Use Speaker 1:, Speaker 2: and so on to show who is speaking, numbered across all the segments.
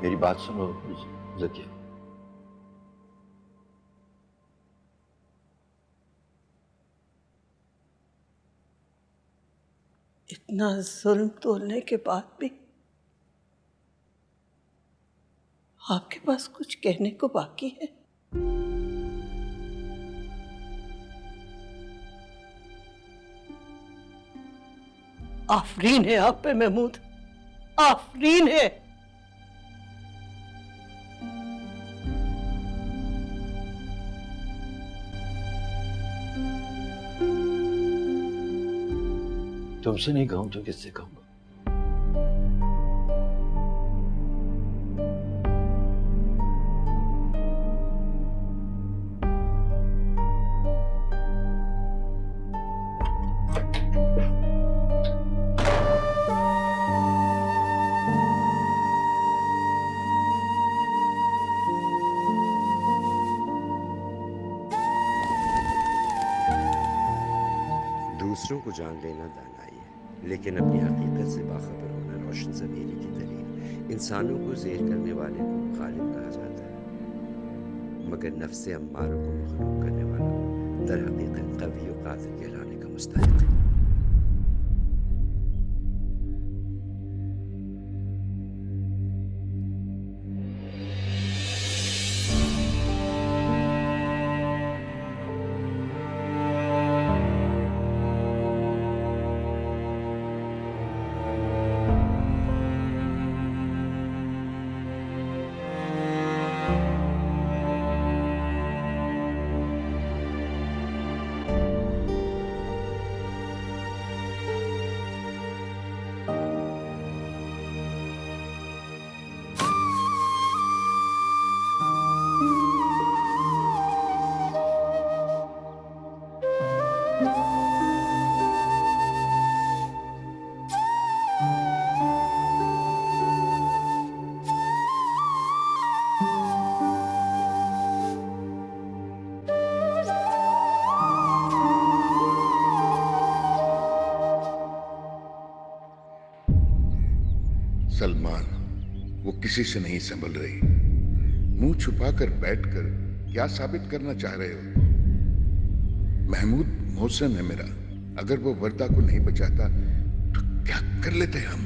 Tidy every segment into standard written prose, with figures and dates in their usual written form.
Speaker 1: मेरी बात सुनो ज़किया।
Speaker 2: इतना जुल्म तोलने के बाद भी आपके पास कुछ कहने को बाकी है? आफरीन है आप पे महमूद, आफरीन है।
Speaker 1: तुमसे नहीं कहूं तो किससे कहूंगा?
Speaker 3: दूसरों को जान लेना दानाई है, लेकिन अपनी हकीकत से बाखबर होना रोशन ज़मीरी की दलील। इंसानों को ज़ेर करने वाले को गालिब कहा जाता है, मगर नफ्स अम्मारों को मखलूक करने वाला दर हकीकत कवी और कातिल कहलाने का मुस्तहिक है।
Speaker 4: सलमान, वो किसी से नहीं संभल रही। मुंह छुपाकर बैठकर क्या साबित करना चाह रहे हो? महमूद मोहसिन है मेरा, अगर वो वर्दा को नहीं बचाता तो क्या कर लेते हम?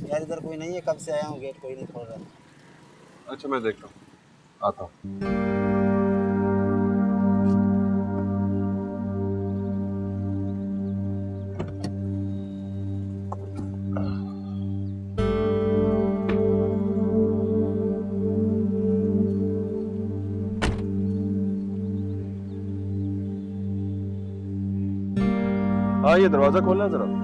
Speaker 5: यार इधर कोई नहीं है, कब से आया हूँ, गेट कोई नहीं खोल रहा।
Speaker 6: अच्छा मैं देखता हूँ, आता हूँ। हाँ ये दरवाजा खोलना जरा।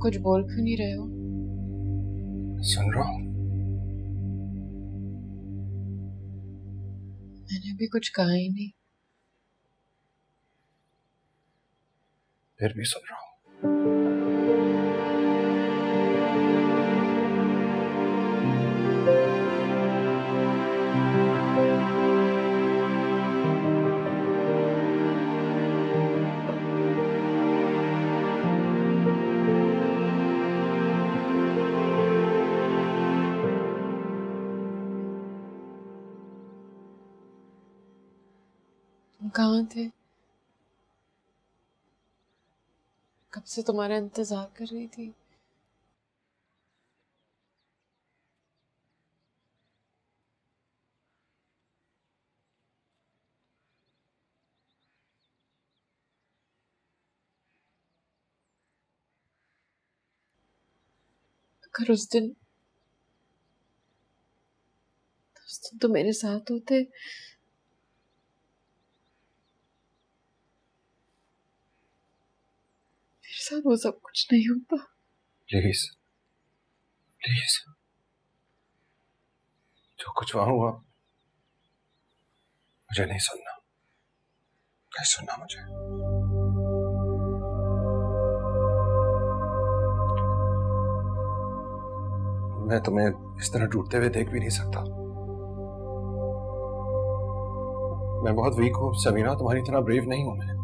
Speaker 7: कुछ बोल क्यों नहीं रहे हो?
Speaker 6: सुन रहा हूँ।
Speaker 7: भी कुछ कहा ही नहीं।
Speaker 6: फिर भी सुन रहा हूं।
Speaker 7: तुम कहाँ थे? कब से तुम्हारा इंतजार कर रही थी। अगर उस दिन तो मेरे साथ होते, मेरे साथ वो सब कुछ नहीं होता।
Speaker 6: प्लीज प्लीज, जो कुछ वहां हुआ मुझे नहीं सुनना, नहीं सुनना मुझे। मैं तुम्हें इस तरह टूटते हुए देख भी नहीं सकता। मैं बहुत वीक हूं समीरा, तुम्हारी तरह ब्रेव नहीं हूं मैं।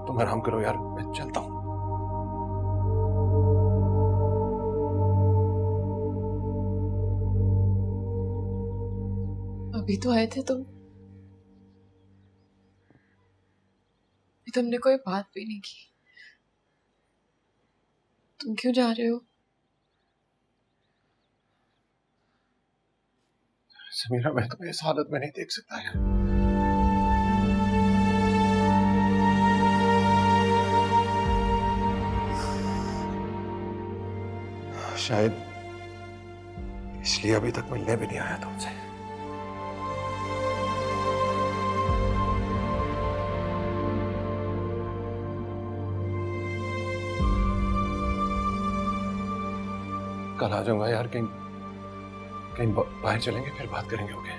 Speaker 6: तुम आराम करो यार, मैं चलता हूं।
Speaker 7: अभी तो आए थे तुम, अभी तुमने कोई बात भी नहीं की। तुम क्यों जा रहे हो?
Speaker 6: समीरा, मैं तुम्हें इस हालत में नहीं देख सकता यार। शायद इसलिए अभी तक मिलने भी नहीं आया तुमसे। कल आ जाऊंगा यार, कहीं कहीं बाहर चलेंगे, फिर बात करेंगे। ओके?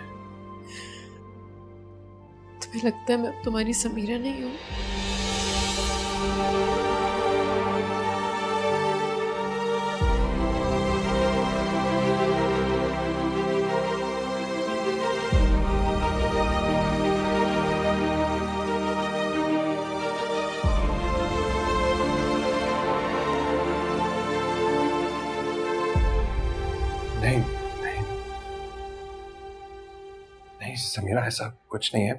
Speaker 7: तुम्हें लगता है मैं अब तुम्हारी समीरा नहीं हूँ?
Speaker 6: नहीं नहीं नहीं समीरा, ऐसा कुछ नहीं है।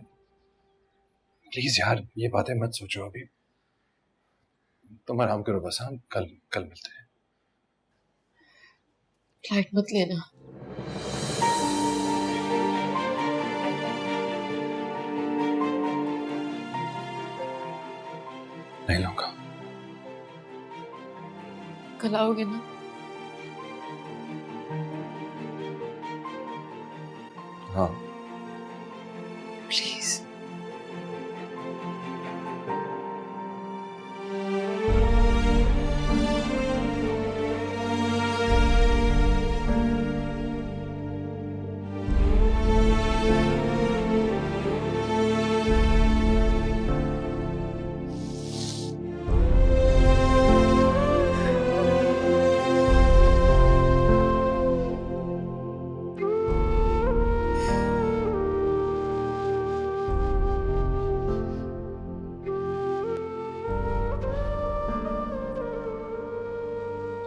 Speaker 6: प्लीज यार, ये बातें मत सोचो अभी। तुम आराम करो बस। हम कल कल मिलते हैं।
Speaker 7: फ्लाइट मत लेना।
Speaker 6: नहीं लूंगा।
Speaker 7: कल आओगे ना?
Speaker 6: हाँ
Speaker 7: प्लीज।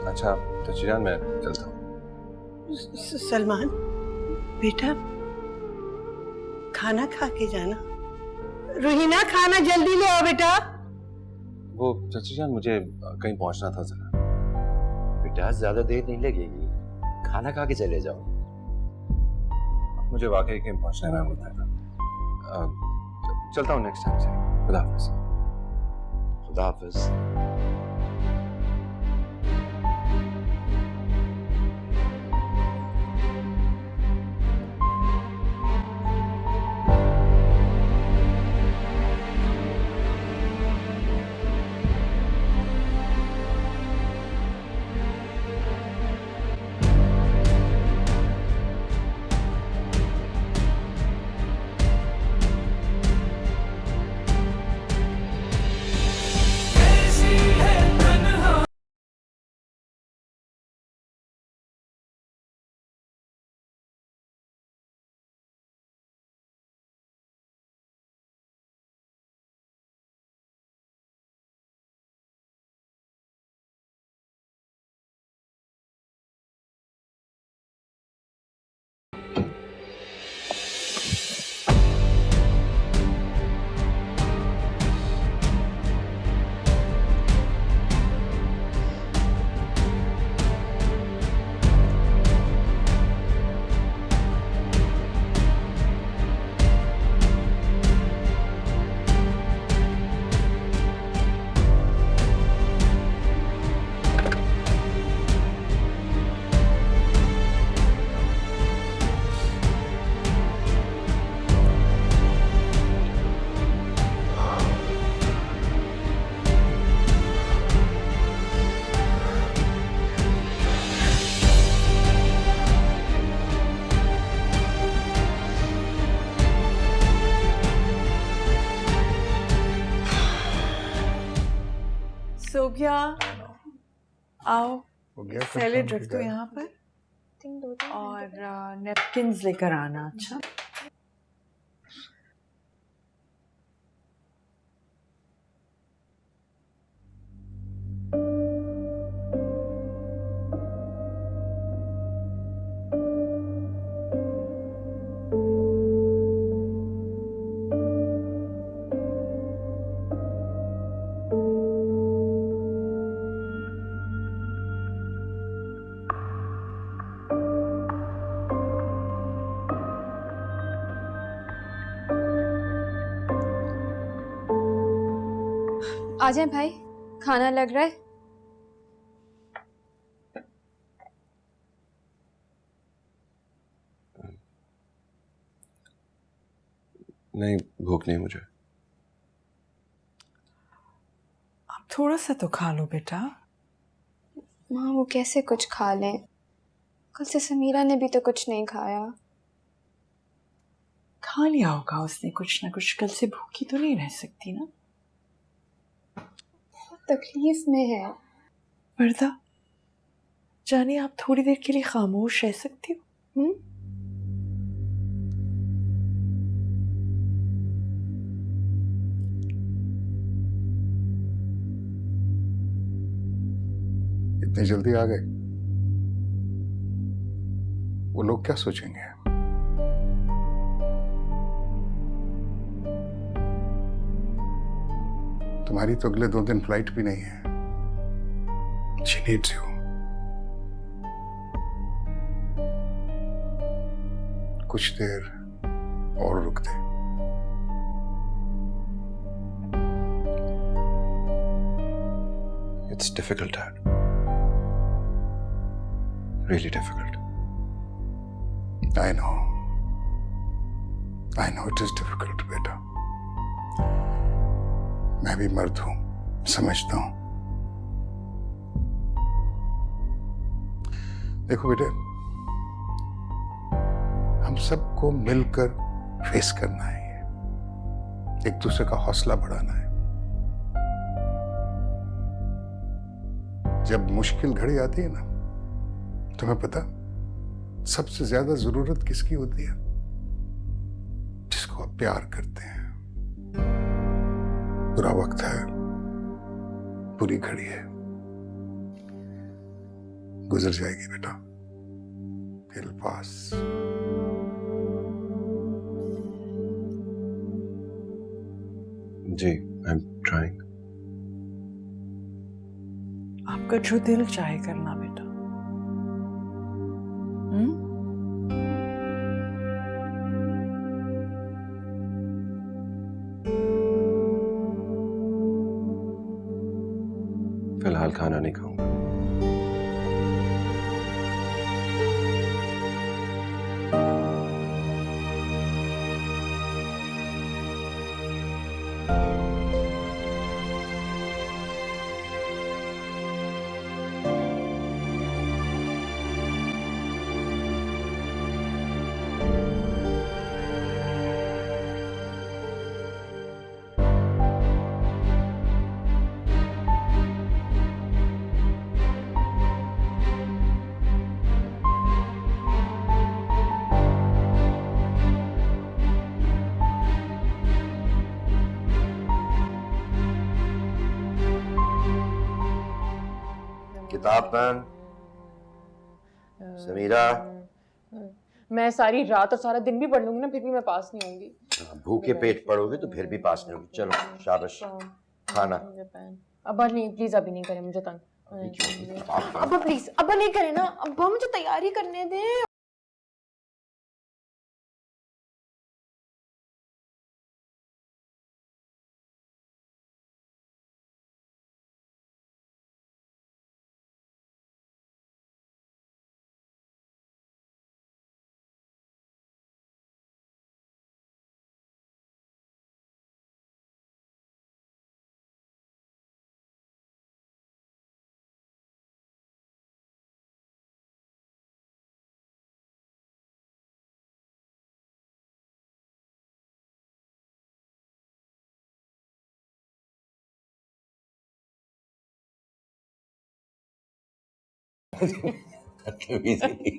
Speaker 6: अच्छा चचिरान, मैं चलता हूँ।
Speaker 2: सलमान बेटा, खाना खा के जाना। रोहिना, खाना जल्दी ले आओ बेटा।
Speaker 6: वो चचिरान, मुझे कहीं पहुंचना था जरा।
Speaker 3: बेटा ज्यादा देर नहीं लगेगी, खाना खा के चले जाओ।
Speaker 6: मुझे वाकई कहीं पहुंचना है, मैं बताया था। चलता हूँ नेक्स्ट टाइम से। खुदा हाफिज।
Speaker 3: खुदा हाफिज।
Speaker 8: गया। आओ
Speaker 9: हो गया सब
Speaker 8: सैलेड
Speaker 9: काम
Speaker 8: रख दो
Speaker 9: किया?
Speaker 8: यहाँ पर और नेपकिंस लेकर आना। अच्छा
Speaker 10: आ जाए भाई, खाना लग रहा है।
Speaker 6: नहीं, भूख नहीं मुझे।
Speaker 8: अब थोड़ा सा तो खा लो बेटा।
Speaker 10: माँ वो कैसे कुछ खा लें, कल से समीरा ने भी तो कुछ नहीं खाया।
Speaker 8: खा लिया होगा उसने कुछ ना कुछ, कल से भूखी तो नहीं रह सकती ना।
Speaker 10: तकलीफ में है।
Speaker 8: वर्दा जाने आप थोड़ी देर के लिए खामोश रह सकती हो?
Speaker 9: इतनी जल्दी आ गए? वो लोग क्या सोचेंगे? तुम्हारी तो अगले 2 दिन फ्लाइट भी नहीं है। She needs you. कुछ देर और रुक दे।
Speaker 6: It's difficult, Dad. Really difficult.
Speaker 9: I know. I know it is difficult, बेटा। मैं भी मर्द हूं, समझता हूं। देखो बेटे, हम सबको मिलकर फेस करना है, ये एक दूसरे का हौसला बढ़ाना है। जब मुश्किल घड़ी आती है ना, तुम्हें पता सबसे ज्यादा जरूरत किसकी होती है? जिसको आप प्यार करते हैं। बुरा वक्त है, बुरी घड़ी है, गुजर जाएगी बेटा। It'll pass.
Speaker 6: Ji, I'm trying.
Speaker 8: आपका जो दिल चाहे करना बेटा।
Speaker 6: फिलहाल खाना नहीं खाऊंगा।
Speaker 1: किताब पेन समीरा।
Speaker 7: मैं सारी रात और सारा दिन भी पढ़ लूंगी ना, फिर भी मैं पास नहीं होंगी।
Speaker 1: भूखे पेट पढ़ोगे तो फिर भी पास नहीं होगी। चलो शाबाश, खाना।
Speaker 7: अब्बा नहीं, प्लीज अभी नहीं करें मुझे तंग। अब्बा प्लीज, अब्बा नहीं करें ना, अब्बा मुझे तैयारी करने दें।
Speaker 1: बदतमीजी नहीं।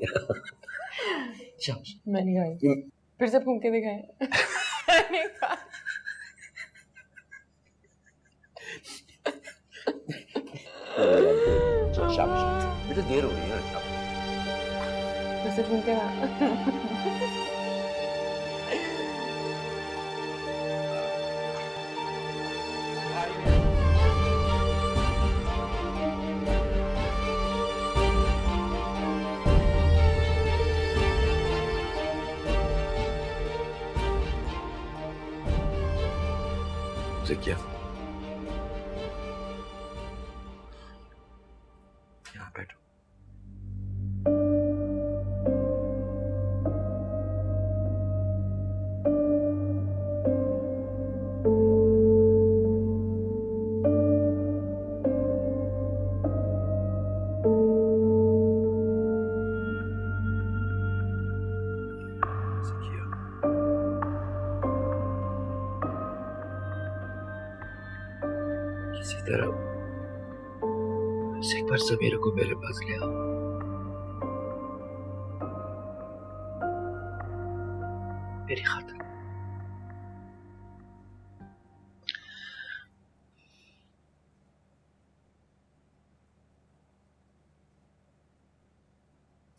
Speaker 1: शाबाश।
Speaker 7: मैंने खाई, फिर से फूंक के दिखाए। मैंने खाई।
Speaker 1: चल शाबाश बेटा, देर हो रही है। शाबाश।
Speaker 7: फिर से फूंक के ना।
Speaker 6: ज़किया, यहाँ बैठो। ज़किया, किसी तरह एक बार समीरा को मेरे पास ले आओ। मेरी खातिर।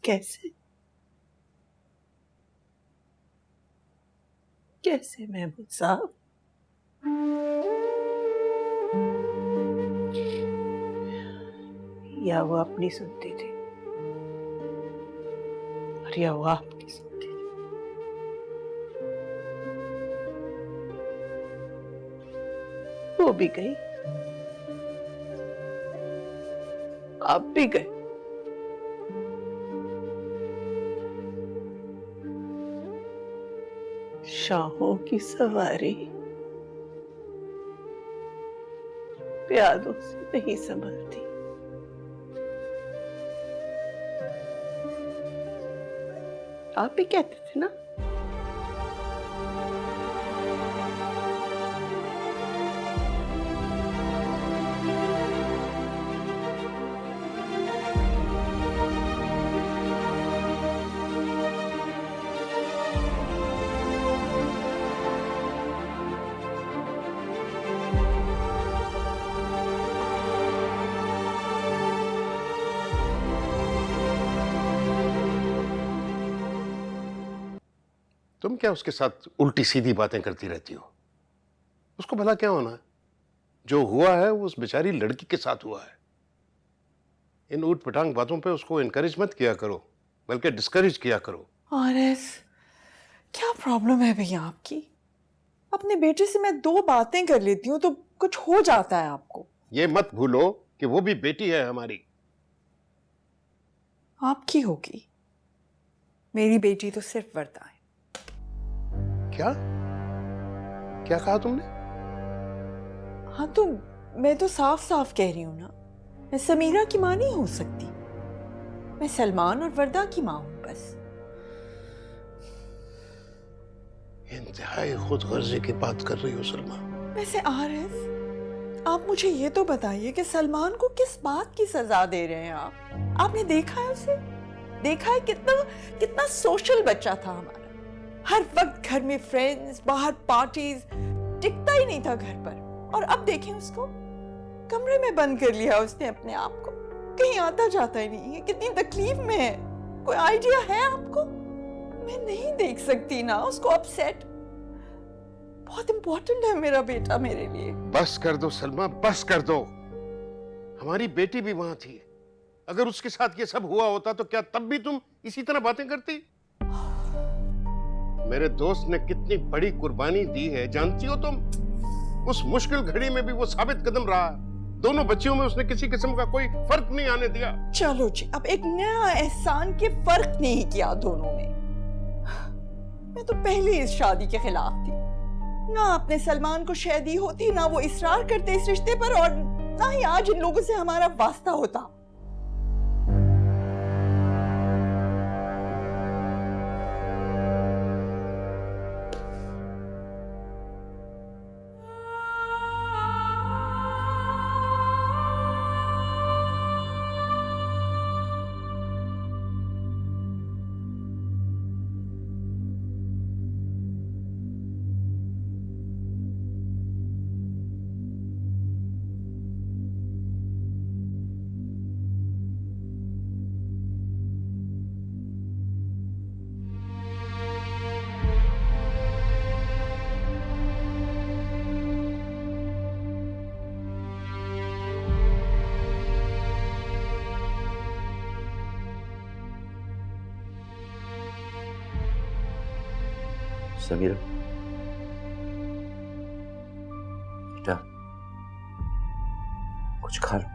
Speaker 2: कैसे कैसे महमूद साहब? या वो अपनी सुनती थी और या वो आपकी सुनती थी। वो भी गई, आप भी गए। शाहों की सवारी प्यादों से नहीं संभलती। आप भी कहते थे ना,
Speaker 9: तुम क्या उसके साथ उल्टी सीधी बातें करती रहती हो? उसको भला क्या होना है? जो हुआ है वो उस बेचारी लड़की के साथ हुआ है। इन ऊट पटांग बातों पे उसको इनकरेज मत किया करो, बल्कि डिस्करेज किया करो।
Speaker 8: आरएस, क्या प्रॉब्लम है भैया आपकी? अपने बेटे से मैं 2 बातें कर लेती हूँ तो कुछ हो जाता है आपको।
Speaker 9: ये मत भूलो कि वो भी बेटी है हमारी।
Speaker 8: आपकी होगी, मेरी बेटी तो सिर्फ वर्दा है।
Speaker 9: क्या क्या कहा तुमने?
Speaker 8: हाँ तो मैं तो साफ साफ कह रही हूँ ना, मैं समीरा की माँ नहीं हो सकती, मैं सलमान और वर्दा की माँ हूँ बस।
Speaker 9: इंतहाई खुदगर्जी की बात कर रही हो सलमा।
Speaker 8: वैसे आरएस, आप मुझे ये तो बताइए कि सलमान को किस बात की सजा दे रहे हैं आप? आपने देखा है उसे? देखा है कितना कितना सोशल बच्चा था हमारा। हर वक्त घर में फ्रेंड्स, बाहर पार्टीज, टिकता ही नहीं था घर पर। और अब देखें उसको, कमरे में बंद कर लिया उसने अपने आप को, कहीं आता जाता ही नहीं है, कितनी तकलीफ में है। कोई आइडिया है आपको? मैं नहीं देख सकती ना उसको अपसेट। बहुत इंपॉर्टेंट है मेरा बेटा मेरे लिए।
Speaker 9: बस कर दो सलमा, बस कर दो। हमारी बेटी भी वहां थी। अगर उसके साथ ये सब हुआ होता तो क्या तब भी तुम इसी तरह बातें करती? मेरे दोस्त ने कितनी बड़ी कुर्बानी दी है जानती हो तुम? उस मुश्किल घड़ी में भी वो साबित कदम रहा। दोनों बच्चियों में उसने किसी किस्म का कोई फर्क नहीं आने दिया।
Speaker 8: चलो जी, अब एक नया एहसान के फर्क नहीं किया दोनों में। मैं तो पहले इस शादी के खिलाफ थी। ना आपने सलमान को शय दी होती, ना वो इसरार करते इस रिश्ते पर, और ना ही आज इन लोगों से हमारा वास्ता होता।
Speaker 1: समीरा बेटा, कुछ खा लो।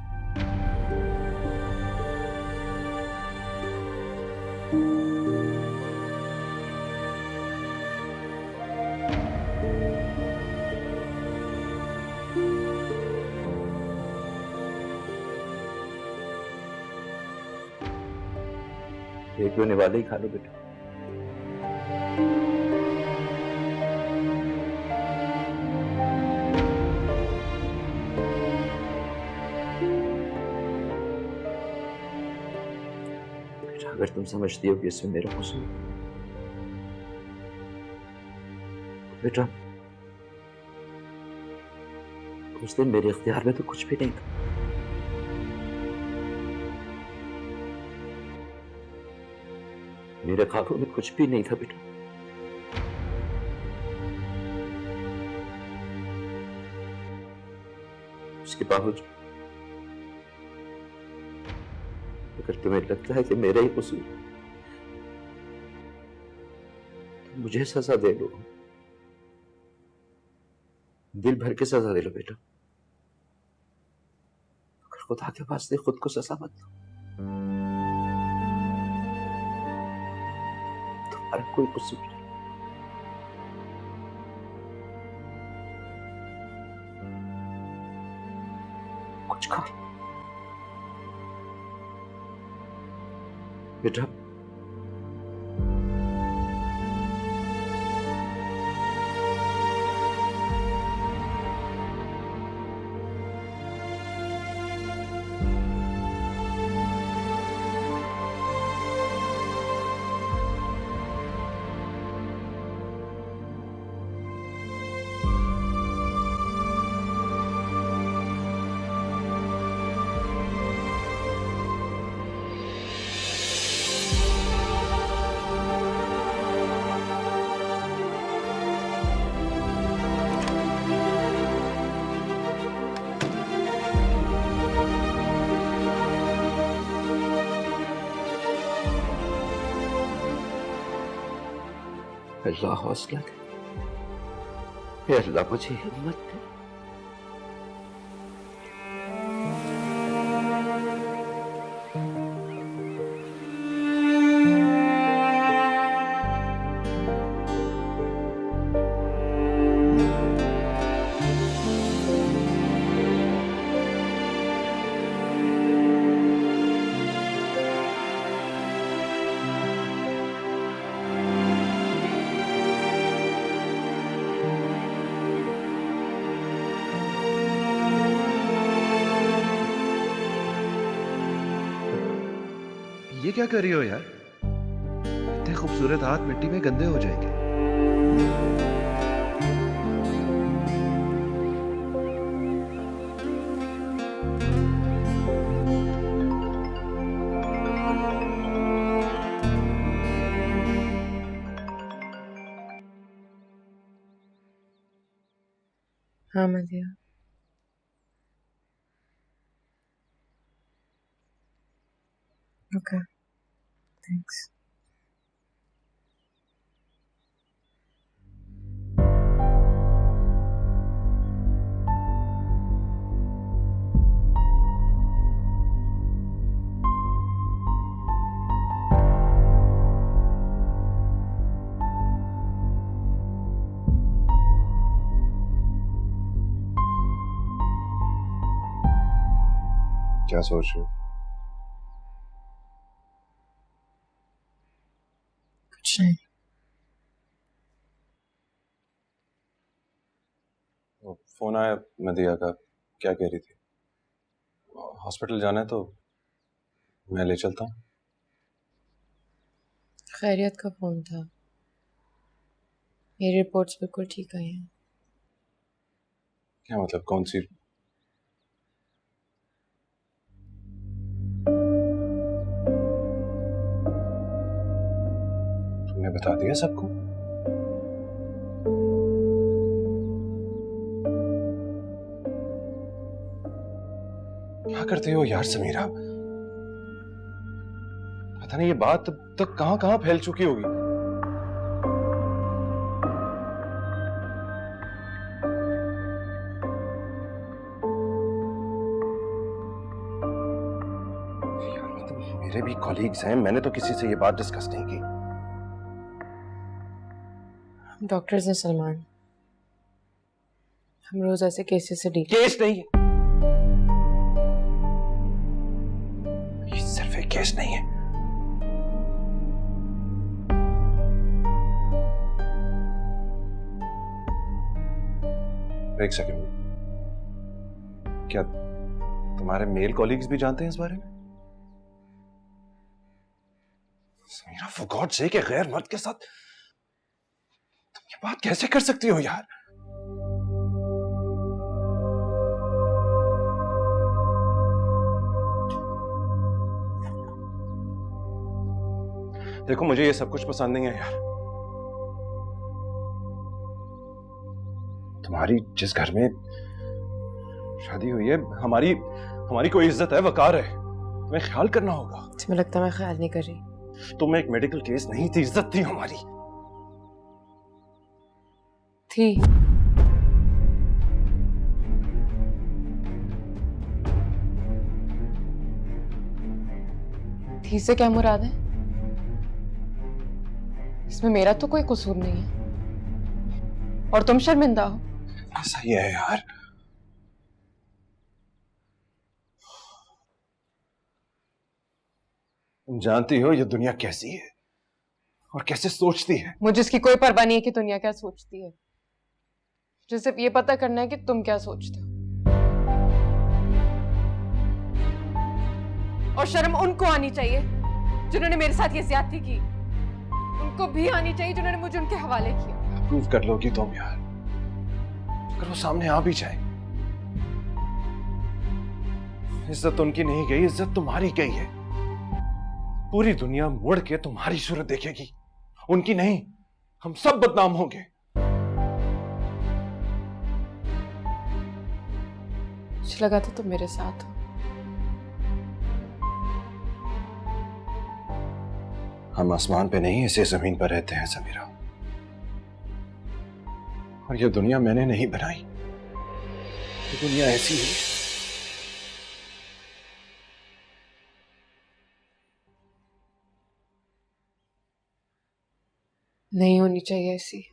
Speaker 1: एक होने वाले ही खा लो बेटा। बेटा अगर तुम समझती हो कि इसमें मेरा कसूर, बेटा उस दिन मेरे इख्तियार में तो कुछ भी नहीं था। मेरे काबू में कुछ भी नहीं था बेटा। उसके बावजूद अगर तुम्हें लगता है कि मेरा ही कसूर, तो मुझे सजा दे लो, दिल भर के सजा दे लो बेटा। अगर खुदा के वास्ते खुद को सजा मत दो। तुम्हारा कोई कसूर नहीं। कुछ खा लो बेटा। अल्लाह हौसला दे, अल्लाह मुझे हिम्मत दे।
Speaker 11: ये क्या कर रही हो यार? इतने खूबसूरत हाथ मिट्टी में गंदे हो जाएंगे।
Speaker 7: हाँ मदिया, ओके थैंक्स।
Speaker 6: क्या सोच रहे हो?
Speaker 7: कुछ नहीं।
Speaker 6: फोन आया मदिया का, क्या कह रही थी? हॉस्पिटल जाना है तो मैं ले चलता हूँ।
Speaker 7: खैरियत का फोन था, मेरी रिपोर्ट्स बिल्कुल ठीक आई हैं।
Speaker 6: क्या मतलब, कौन सी? तुमने बता दिया सबको? क्या करते हो यार समीरा? पता नहीं ये बात अब तक कहां कहां फैल चुकी होगी। कॉलीग्स हैं, मैंने तो किसी से ये बात डिस्कस नहीं की।
Speaker 7: डॉक्टर्स हैं सलमान, हम रोज ऐसे केसेस से डील।
Speaker 6: केस नहीं है, ये सिर्फ एक केस नहीं है। एक सेकंड, क्या तुम्हारे मेल कॉलीग्स भी जानते हैं इस बारे में? समीरा, फॉर गॉड सेक, एक गैर मर्द के साथ तुम ये बात कैसे कर सकती हो यार? देखो, मुझे ये सब कुछ पसंद नहीं है यार। तुम्हारी जिस घर में शादी हुई है, हमारी कोई इज्जत है, वकार है, तुम्हें ख्याल करना होगा।
Speaker 7: तुम्हें लगता है मैं ख्याल नहीं कर रही?
Speaker 6: तुम एक मेडिकल केस नहीं थी, इज्जत थी हमारी।
Speaker 7: थी से क्या मुराद है? इसमें मेरा तो कोई कसूर नहीं है और तुम शर्मिंदा हो।
Speaker 6: सही है यार, तुम जानती हो ये दुनिया कैसी है और कैसे सोचती है। मुझे
Speaker 7: इसकी कोई परवाह नहीं है कि दुनिया क्या सोचती है। मुझे सिर्फ ये पता करना है कि तुम क्या सोचते हो। और शर्म उनको आनी चाहिए जिन्होंने मेरे साथ ये ज्यादती की, उनको भी आनी चाहिए जिन्होंने मुझे उनके हवाले किया।
Speaker 6: प्रूव कर लोगी तुम यार, अगर वो सामने आ भी जाए। इज्जत उनकी नहीं गई, इज्जत तुम्हारी गई है। पूरी दुनिया मुड़ के तुम्हारी सूरत देखेगी, उनकी नहीं। हम सब बदनाम होंगे।
Speaker 7: मुझे लगा था तुम मेरे साथ हो।
Speaker 6: हम आसमान पे नहीं, इसी जमीन पर रहते हैं समीरा। और ये दुनिया मैंने नहीं बनाई, ये दुनिया ऐसी ही है।
Speaker 7: नहीं होनी चाहिए ऐसी।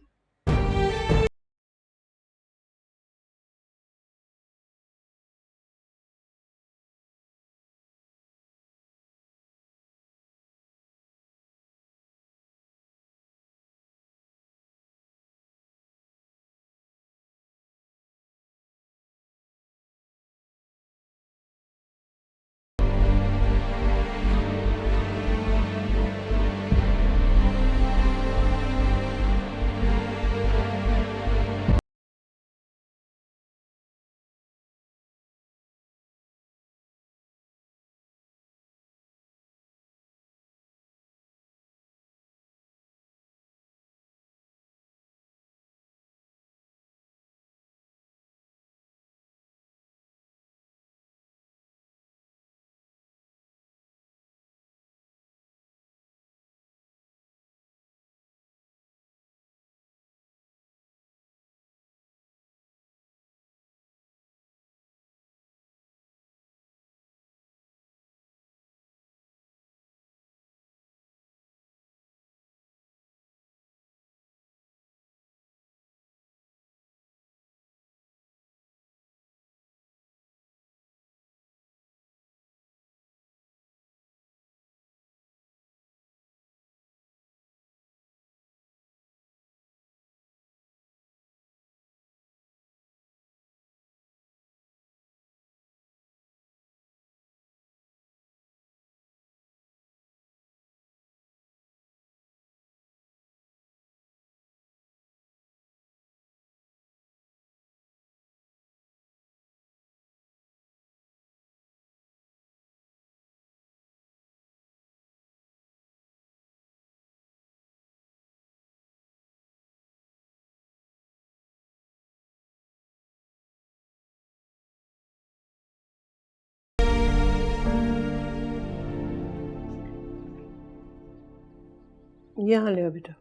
Speaker 2: यहाँ ले बेटा,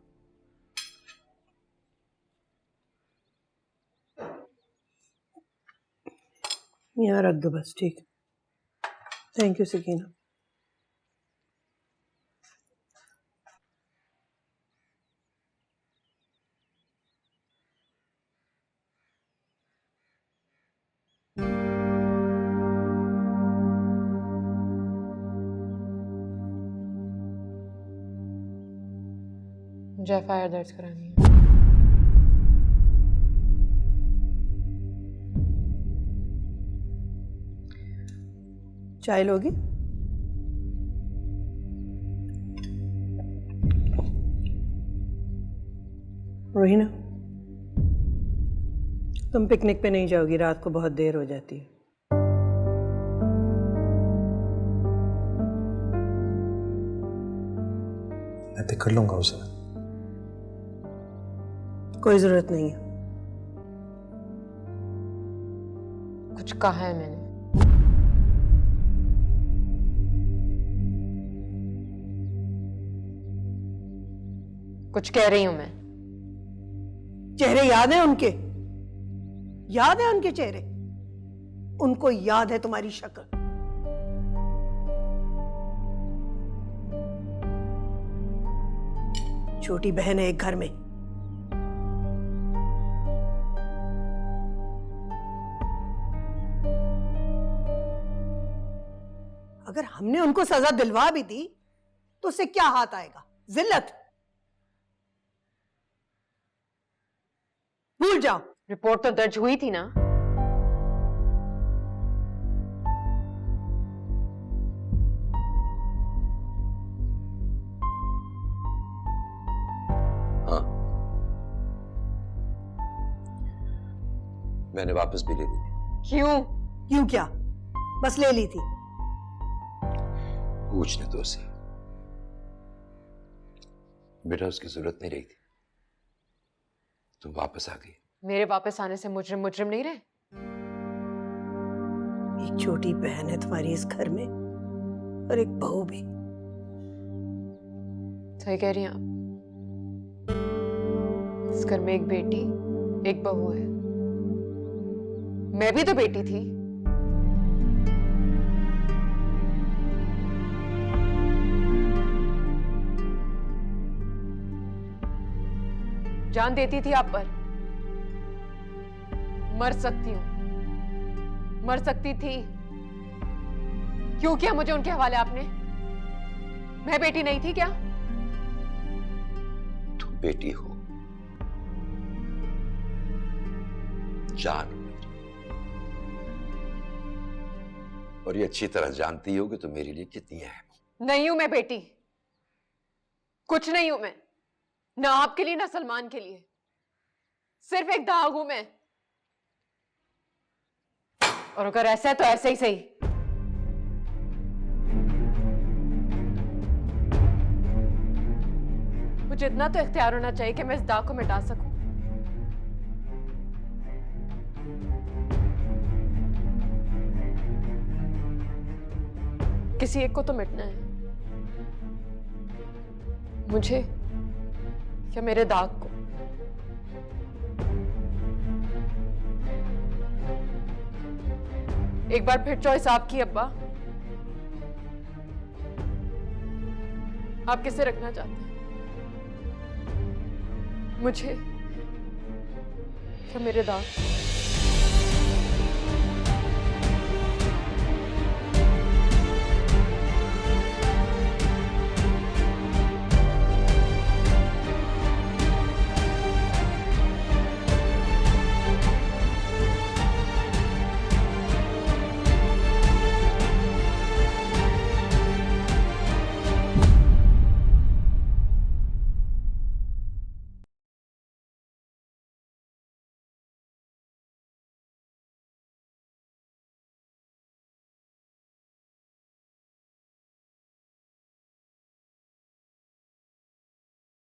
Speaker 2: यहाँ रख दो बस। ठीक, थैंक यू सकीना।
Speaker 7: मुझे एफआईआर दर्ज करानी है।
Speaker 2: चाय लोगी? रोहिना, तुम पिकनिक पे नहीं जाओगी, रात को बहुत देर हो जाती है।
Speaker 6: मैं पिक कर लूंगा उसे।
Speaker 2: कोई जरूरत नहीं है।
Speaker 7: कुछ कहा है मैंने? कुछ कह रही हूं मैं।
Speaker 2: चेहरे याद है उनके? याद है उनके चेहरे? उनको याद है तुम्हारी शक्ल? छोटी बहन है एक घर में। अगर हमने उनको सजा दिलवा भी दी तो उससे क्या हाथ आएगा? जिल्लत। भूल जाओ।
Speaker 7: रिपोर्ट तो दर्ज हुई थी ना?
Speaker 3: हाँ, मैंने वापस भी ले ली थी।
Speaker 7: क्यों?
Speaker 2: क्यों क्या? बस ले ली थी।
Speaker 3: पूछने तो उसे। बेटा उसकी जरूरत नहीं रही थी, तुम वापस आ गई।
Speaker 7: मेरे वापस आने से मुजरिम मुजरिम नहीं रहे?
Speaker 2: एक छोटी बहन है तुम्हारी इस घर में और एक बहू भी।
Speaker 7: सही कह रही हैं आप। इस घर में एक बेटी एक बहू है। मैं भी तो बेटी थी। जान देती थी आप पर। मर सकती हूं, मर सकती थी। क्यों किया मुझे उनके हवाले आपने? मैं बेटी नहीं थी क्या?
Speaker 3: तुम बेटी हो, जान हो मेरी, और ये अच्छी तरह जानती हो कि तुम मेरे लिए कितनी अहम।
Speaker 7: नहीं हूं मैं बेटी, कुछ नहीं हूं मैं, ना आपके लिए ना सलमान के लिए। सिर्फ एक दाग हूं मैं। और अगर ऐसा है तो ऐसे ही सही। मुझे इतना तो इख्तियार होना चाहिए कि मैं इस दाग को मिटा सकूं। किसी एक को तो मिटना है, मुझे या मेरे दाग को। एक बार फिर चॉइस आपकी अब्बा। आप किसे रखना चाहते हैं, मुझे या मेरे दाग?